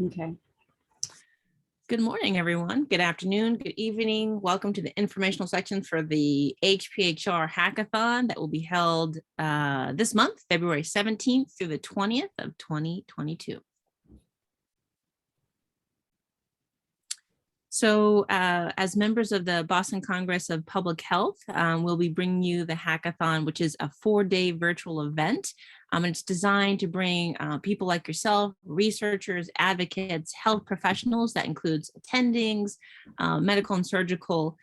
Okay. Good morning, everyone. Good afternoon, good evening. Welcome to the informational section for the HPHR Hackathon that will be held this month, February 17th through the 20th of 2022. So as members of the Boston Congress of Public Health, we'll be bringing you the hackathon, which is a 4-day virtual event. And it's designed to bring people like yourself, researchers, advocates, health professionals, that includes attendings, medical and surgical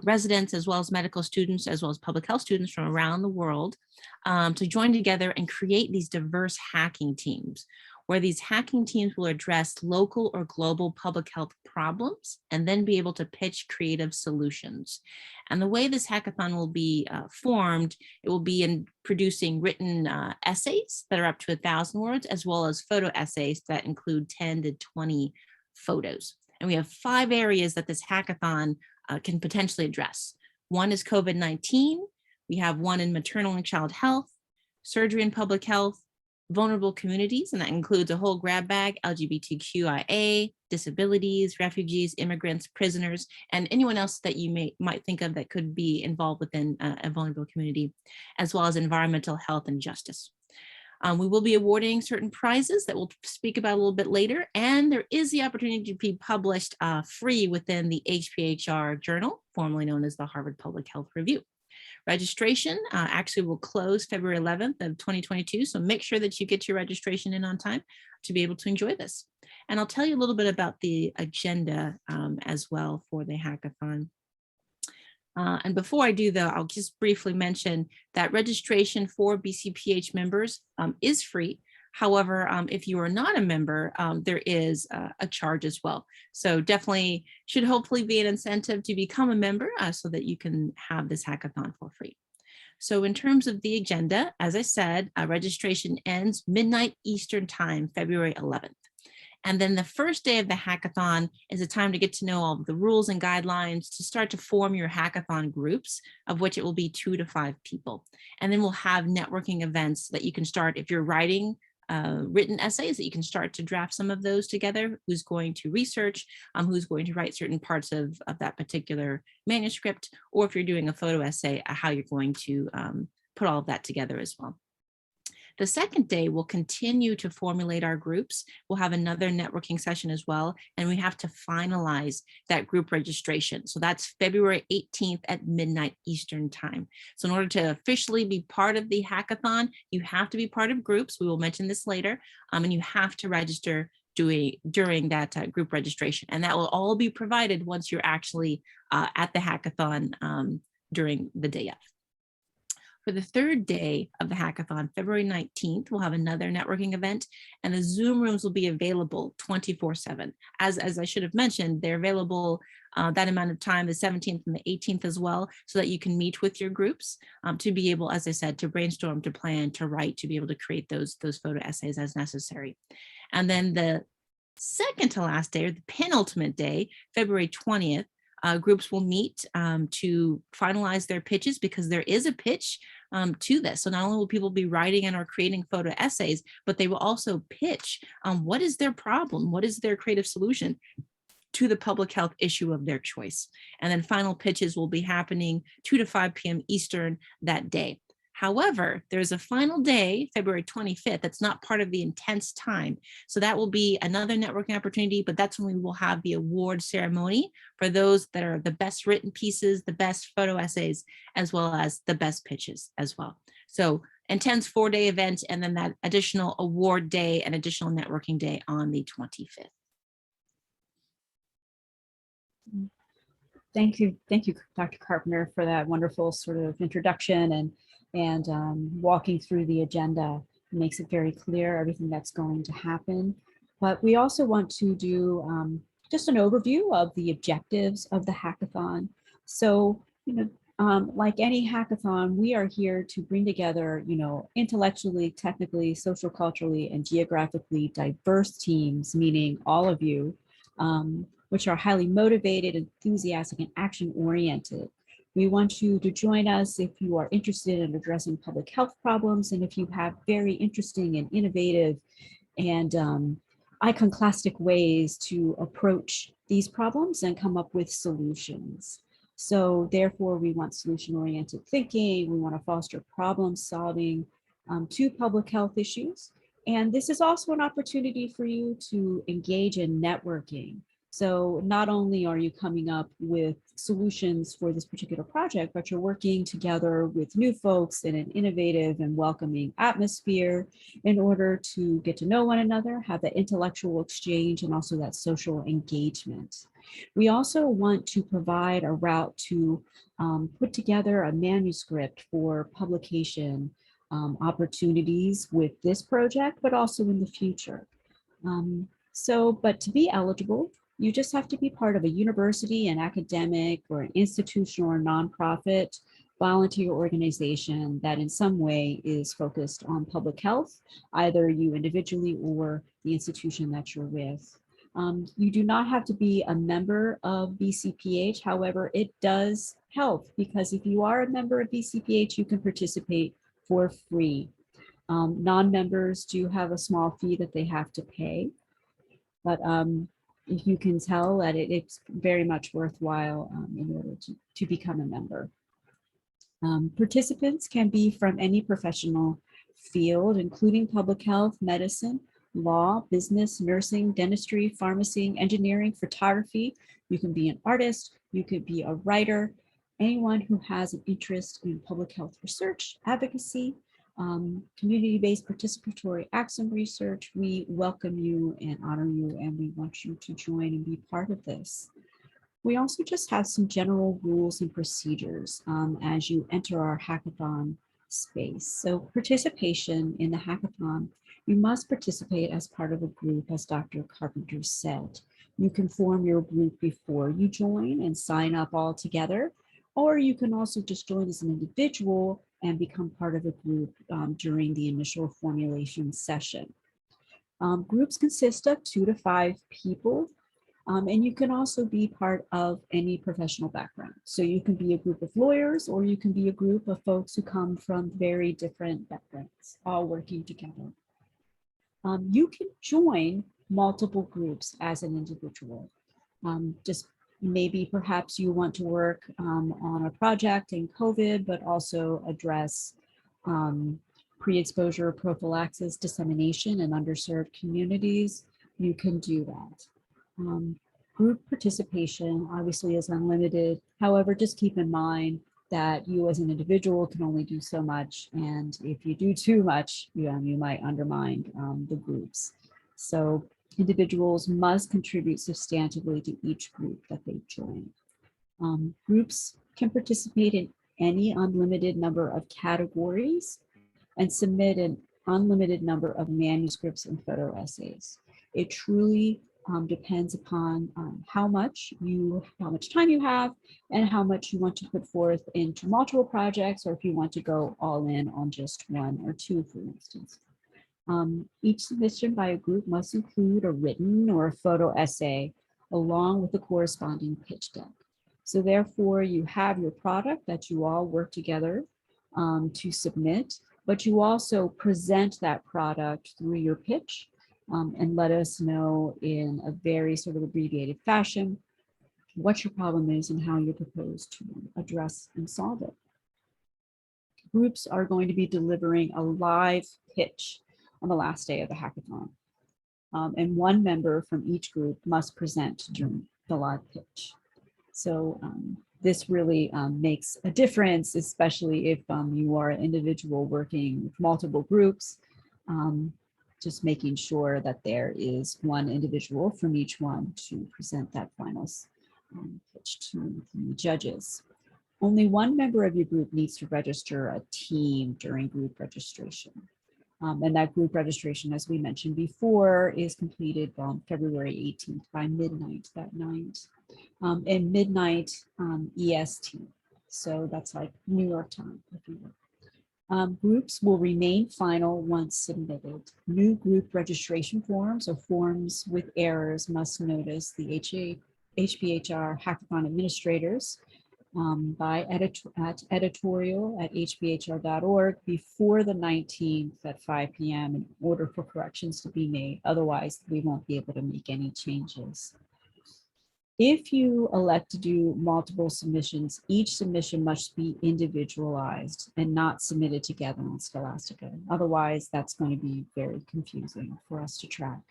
residents, as well as medical students, as well as public health students from around the world, to join together and create these diverse hacking teams, where these hacking teams will address local or global public health problems and then be able to pitch creative solutions. And the way this hackathon will be formed, it will be in producing written essays that are up to 1,000 words, as well as photo essays that include 10 to 20 photos. And we have 5 areas that this hackathon can potentially address. One is COVID-19. We have one in maternal and child health, surgery and public health, vulnerable communities, and that includes a whole grab bag: LGBTQIA, disabilities, refugees, immigrants, prisoners, and anyone else that you might think of that could be involved within a vulnerable community, as well as environmental health and justice. We will be awarding certain prizes that we'll speak about a little bit later, and there is the opportunity to be published free within the HPHR journal, formerly known as the Harvard Public Health Review. Registration actually will close February 11th of 2022, so make sure that you get your registration in on time to be able to enjoy this. And I'll tell you a little bit about the agenda as well for the hackathon. And before I do, though, I'll just briefly mention that registration for BCPH members is free. However, if you are not a member, there is a charge as well. So definitely should hopefully be an incentive to become a member so that you can have this hackathon for free. So in terms of the agenda, as I said, registration ends midnight Eastern time, February 11th. And then the first day of the hackathon is a time to get to know all of the rules and guidelines, to start to form your hackathon groups, of which it will be 2 to 5 people. And then we'll have networking events that you can start if you're writing written essays, that you can start to draft some of those together, who's going to research, who's going to write certain parts of that particular manuscript, or if you're doing a photo essay, how you're going to put all of that together as well. The second day, we'll continue to formulate our groups. We'll have another networking session as well, and we have to finalize that group registration. So that's February 18th at midnight Eastern time. So in order to officially be part of the hackathon, you have to be part of groups. We will mention this later, and you have to register during that group registration. And that will all be provided once you're actually at the hackathon during the day of. For the third day of the hackathon, February 19th, we'll have another networking event, and the Zoom rooms will be available 24/7. As I should have mentioned, they're available that amount of time, the 17th and the 18th as well, so that you can meet with your groups to be able, as I said, to brainstorm, to plan, to write, to be able to create those photo essays as necessary. And then the second to last day, or the penultimate day, February 20th, groups will meet to finalize their pitches, because there is a pitch to this. So not only will people be writing and or creating photo essays, but they will also pitch what is their problem, what is their creative solution to the public health issue of their choice. And then final pitches will be happening 2 to 5 p.m. Eastern that day. However, there's a final day, February 25th, that's not part of the intense time. So that will be another networking opportunity, but that's when we will have the award ceremony for those that are the best written pieces, the best photo essays, as well as the best pitches as well. So intense 4-day event, and then that additional award day and additional networking day on the 25th. Thank you, Dr. Carpenter, for that wonderful sort of introduction and walking through the agenda. It makes it very clear everything that's going to happen. But we also want to do just an overview of the objectives of the hackathon. So, like any hackathon, we are here to bring together, intellectually, technically, social, culturally, and geographically diverse teams, meaning all of you, which are highly motivated, enthusiastic, and action-oriented. We want you to join us if you are interested in addressing public health problems, and if you have very interesting and innovative and iconoclastic ways to approach these problems and come up with solutions. So therefore, we want solution-oriented thinking. We want to foster problem solving to public health issues. And this is also an opportunity for you to engage in networking. So not only are you coming up with solutions for this particular project, but you're working together with new folks in an innovative and welcoming atmosphere in order to get to know one another, have that intellectual exchange, and also that social engagement. We also want to provide a route to put together a manuscript for publication opportunities with this project, but also in the future. But to be eligible, you just have to be part of a university, an academic, or an institution or a nonprofit volunteer organization that in some way is focused on public health, either you individually or the institution that you're with. You do not have to be a member of BCPH. However, it does help because if you are a member of BCPH, you can participate for free. Non-members do have a small fee that they have to pay, but if you can tell that it's very much worthwhile in order to become a member. Participants can be from any professional field, including public health, medicine, law, business, nursing, dentistry, pharmacy, engineering, photography. You can be an artist, you could be a writer, anyone who has an interest in public health research, advocacy, community-based participatory action research. We welcome you and honor you, and we want you to join and be part of this. We also just have some general rules and procedures as you enter our hackathon space. So participation in the hackathon, you must participate as part of a group, as Dr. Carpenter said. You can form your group before you join and sign up all together, or you can also just join as an individual and become part of a group during the initial formulation session. Groups consist of 2 to 5 people, and you can also be part of any professional background. So you can be a group of lawyers, or you can be a group of folks who come from very different backgrounds, all working together. You can join multiple groups as an individual. Just maybe perhaps you want to work on a project in COVID, but also address pre-exposure prophylaxis dissemination in underserved communities. You can do that. Group participation obviously is unlimited. However, just keep in mind that you as an individual can only do so much. And if you do too much, you might undermine the groups. So individuals must contribute substantively to each group that they join. Groups can participate in any unlimited number of categories and submit an unlimited number of manuscripts and photo essays. It truly depends upon how much time you have and how much you want to put forth into multiple projects, or if you want to go all in on just 1 or 2, for instance. Each submission by a group must include a written or a photo essay along with the corresponding pitch deck. So therefore, you have your product that you all work together to submit, but you also present that product through your pitch and let us know in a very sort of abbreviated fashion what your problem is and how you propose to address and solve it. Groups are going to be delivering a live pitch on the last day of the hackathon. And 1 member from each group must present during the live pitch. So this really makes a difference, especially if you are an individual working with multiple groups, just making sure that there is 1 individual from each one to present that final pitch to the judges. Only 1 member of your group needs to register a team during group registration. And that group registration, as we mentioned before, is completed on February 18th by midnight that night. And midnight EST. So that's like New York time, if you will. Groups will remain final once submitted. New group registration forms or forms with errors must notice the HPHR Hackathon administrators at editorial@hphr.org before the 19th at 5 p.m. in order for corrections to be made. Otherwise, we won't be able to make any changes. If you elect to do multiple submissions, each submission must be individualized and not submitted together on Scholastica. Otherwise, that's going to be very confusing for us to track.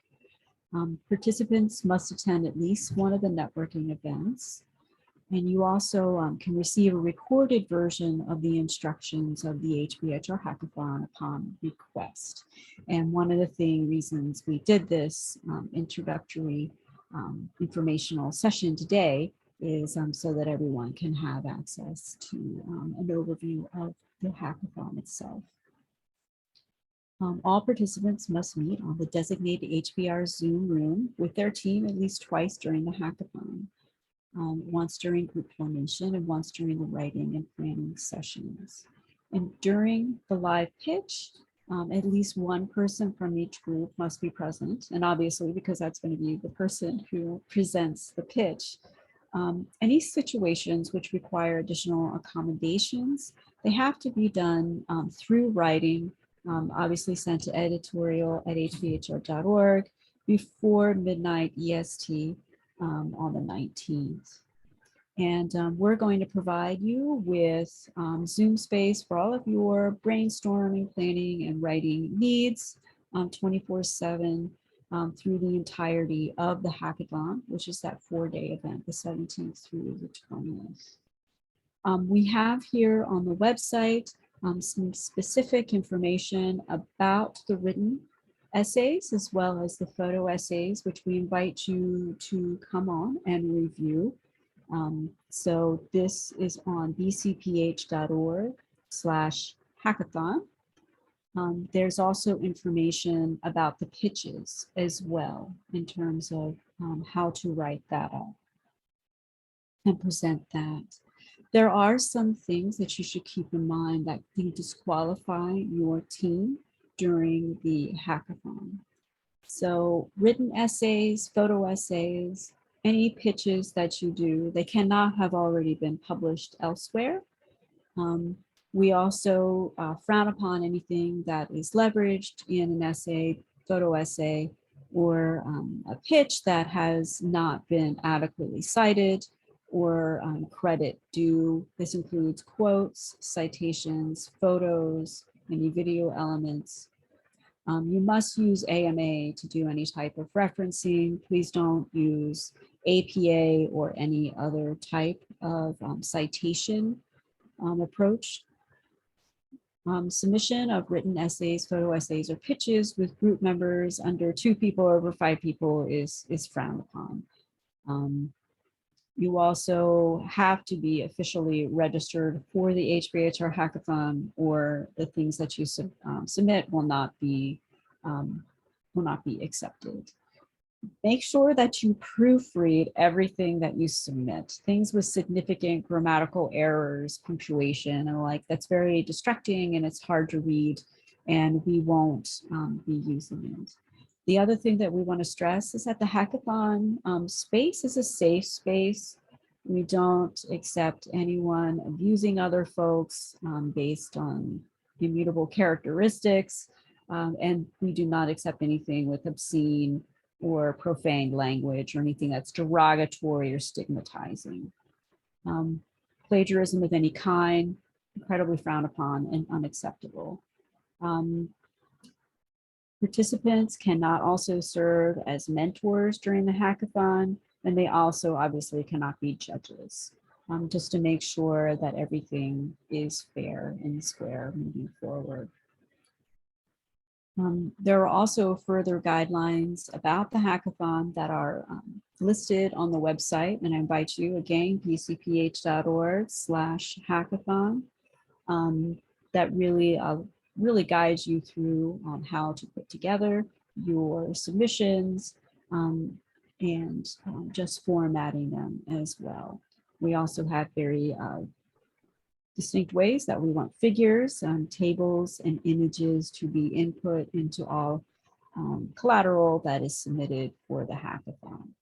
Participants must attend at least one of the networking events. And you also can receive a recorded version of the instructions of the HPHR Hackathon upon request. And one of the reasons we did this introductory informational session today is so that everyone can have access to an overview of the hackathon itself. All participants must meet on the designated HPR Zoom room with their team at least twice during the hackathon. Once during group formation and once during the writing and planning sessions. And during the live pitch, at least one person from each group must be present. And obviously, because that's going to be the person who presents the pitch, any situations which require additional accommodations, they have to be done through writing, obviously sent to editorial@hphr.org before midnight EST on the 19th. And we're going to provide you with Zoom space for all of your brainstorming, planning, and writing needs 24/7 through the entirety of the hackathon, which is that 4-day event, the 17th through the 20th. We have here on the website some specific information about the written essays as well as the photo essays, which we invite you to come on and review. So this is on bcph.org/hackathon. There's also information about the pitches as well in terms of how to write that up and present that. There are some things that you should keep in mind that can disqualify your team during the hackathon. So written essays, photo essays, any pitches that you do, they cannot have already been published elsewhere. We also frown upon anything that is leveraged in an essay, photo essay, or a pitch that has not been adequately cited or credit due. This includes quotes, citations, photos, any video elements. You must use AMA to do any type of referencing. Please don't use APA or any other type of citation approach. Submission of written essays, photo essays, or pitches with group members under 2 people or over 5 people is frowned upon. You also have to be officially registered for the HPHR Hackathon, or the things that you submit will not be accepted. Make sure that you proofread everything that you submit. Things with significant grammatical errors, punctuation, and like, that's very distracting and it's hard to read, and we won't be using it. The other thing that we want to stress is that the hackathon space is a safe space. We don't accept anyone abusing other folks based on immutable characteristics, and we do not accept anything with obscene or profane language or anything that's derogatory or stigmatizing. Plagiarism of any kind, incredibly frowned upon and unacceptable. Participants cannot also serve as mentors during the hackathon, and they also obviously cannot be judges, just to make sure that everything is fair and square moving forward. There are also further guidelines about the hackathon that are listed on the website, and I invite you again, bcph.org/hackathon, that really guides you through how to put together your submissions and just formatting them as well. We also have very distinct ways that we want figures, tables, and images to be input into all collateral that is submitted for the hackathon.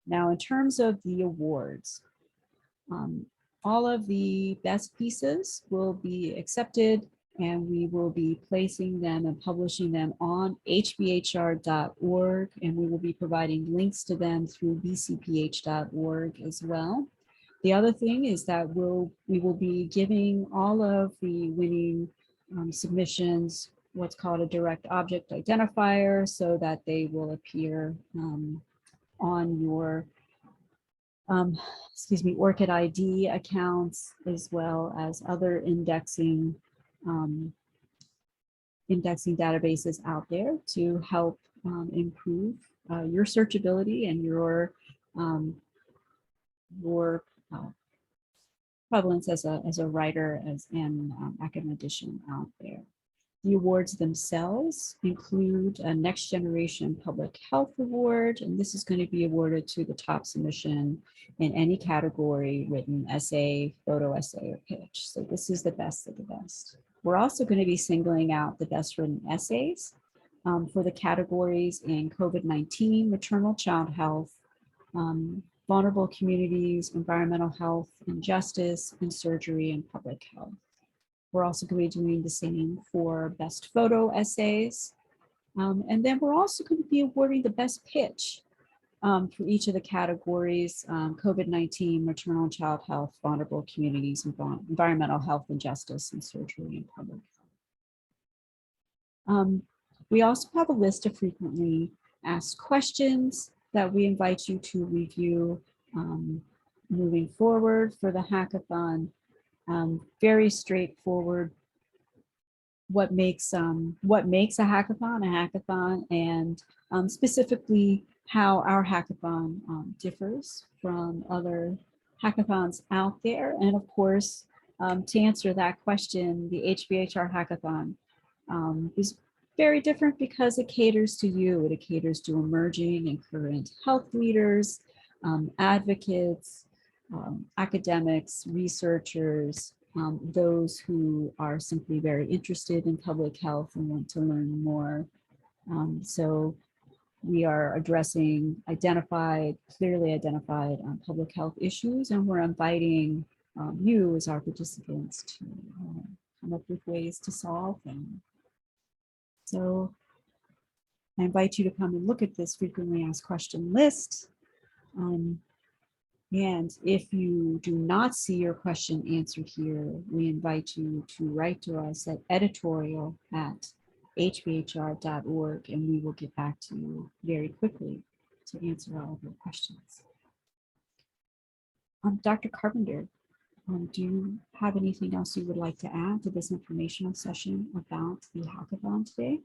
Now, in terms of the awards, all of the best pieces will be accepted, and we will be placing them and publishing them on hphr.org, and we will be providing links to them through bcph.org as well. The other thing is that we will be giving all of the winning submissions what's called a direct object identifier, so that they will appear on your ORCID ID accounts, as well as other indexing databases out there to help improve your searchability and your prevalence as a writer and academician out there. The awards themselves include a Next Generation Public Health Award, and this is going to be awarded to the top submission in any category: written essay, photo essay, or pitch. So this is the best of the best. We're also going to be singling out the best written essays for the categories in COVID-19, maternal child health, vulnerable communities, environmental health and justice, and surgery and public health. We're also going to be doing the same for best photo essays. And then we're also going to be awarding the best pitch for each of the categories: COVID-19, maternal child health, vulnerable communities, environmental health and justice, and surgery and public health. We also have a list of frequently asked questions that we invite you to review moving forward for the hackathon. Very straightforward. What makes a hackathon, and specifically how our hackathon differs from other hackathons out there. And of course, to answer that question, the HPHR Hackathon is very different because it caters to you. It caters to emerging and current health leaders, advocates, academics, researchers, those who are simply very interested in public health and want to learn more. So we are addressing clearly identified public health issues, and we're inviting you as our participants to come up with ways to solve them. So I invite you to come and look at this frequently asked question list. And if you do not see your question answered here, we invite you to write to us at editorial@hphr.org, and we will get back to you very quickly to answer all of your questions. Dr. Carpenter, do you have anything else you would like to add to this informational session about the hackathon today?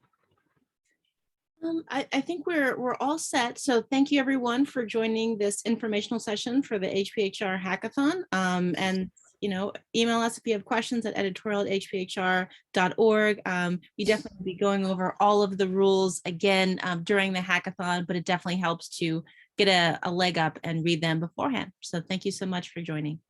I think we're all set. So thank you everyone for joining this informational session for the HPHR Hackathon. And email us if you have questions at editorial@hphr.org. We definitely will be going over all of the rules again during the hackathon, but it definitely helps to get a leg up and read them beforehand. So thank you so much for joining.